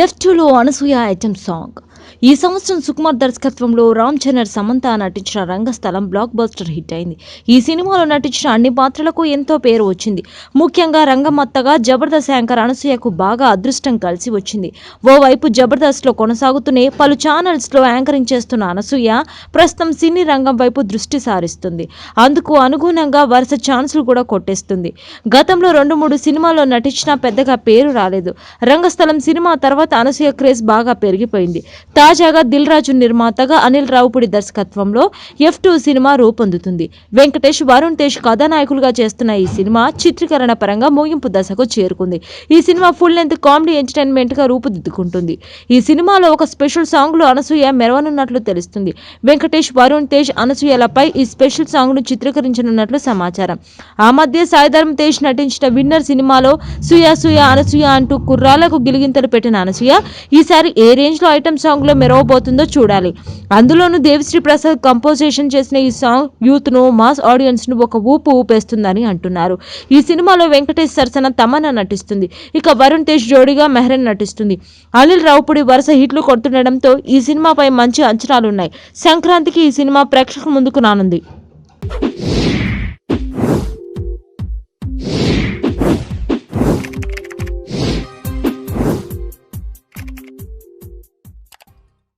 F2లో Anasuya item song. ఈ సంవత్సరం సుకుమార్ దర్శకత్వంలో రామ్ చరణ్, సమంత నటించిన రంగస్థలం బ్లాక్ బస్టర్ హిట్ అయింది. ఈ సినిమాలో నటించిన అన్ని పాత్రలకు ఎంతో పేరు వచ్చింది. ముఖ్యంగా రంగమత్తగా జబర్దస్త్ యాంకర్ అనసూయకు బాగా అదృష్టం కలిసి వచ్చింది. ఓవైపు జబర్దస్త్లో కొనసాగుతూనే పలు ఛానల్స్లో యాంకరింగ్ చేస్తున్న అనసూయ ప్రస్తుతం సినీ రంగం వైపు దృష్టి సారిస్తుంది. అందుకు అనుగుణంగా వరుస ఛాన్సులు కూడా కొట్టేస్తుంది. గతంలో 2-3 సినిమాల్లో నటించినా పెద్దగా పేరు రాలేదు. రంగస్థలం సినిమా తర్వాత అనసూయ క్రేజ్ బాగా పెరిగిపోయింది. తాజాగా దిల్ రాజు నిర్మాతగా అనిల్ రావుపూడి దర్శకత్వంలో F2 సినిమా రూపొందుతుంది. వెంకటేష్, వరుణ్ తేజ్ కథానాయకులుగా చేస్తున్న ఈ సినిమా చిత్రీకరణ పరంగా ముగింపు దశకు చేరుకుంది. ఈ cinema full length comedy entertainment గా రూపుదిద్దుకుంటుంది. ఈ సినిమాలో ఒక స్పెషల్ సాంగ్ లో అనసూయ మెరవనున్నట్లు తెలుస్తుంది. వెంకటేష్, వరుణ్ తేజ్, అనసూయలపై ఈ స్పెషల్ సాంగ్ ను చిత్రీకరించనున్నట్లు సమాచారం. ఆ మధ్య సాయిధరమ్ తేజ్ నటించిన విన్నర్ సినిమాలో సూయ సూయ అనసూయ అంటూ కుర్రాలకు గిలిగింతలు పెట్టిన అనసూయ ఈసారి ఏ రేంజ్ లో ఐటమ్ సాంగ్ లో మెరవబోతుందో చూడాలి. అందులోనూ దేవిశ్రీ ప్రసాద్ కంపోజిషన్ చేసిన ఈ సాంగ్ యూత్ ను, మాస్ ఆడియన్స్ ను ఒక ఊపు ఊపేస్తుందని అంటున్నారు. ఈ సినిమాలో వెంకటేష్ సరసన తమన్నా నటిస్తుంది. ఇక వరుణ్ తేజ్ జోడీగా మెహ్రన్ నటిస్తుంది. అనిల్ రావుపూడి వరుస హిట్లు కొడుతుండడంతో ఈ సినిమాపై మంచి అంచనాలున్నాయి. సంక్రాంతికి ఈ సినిమా ప్రేక్షకుల ముందుకు రానుంది.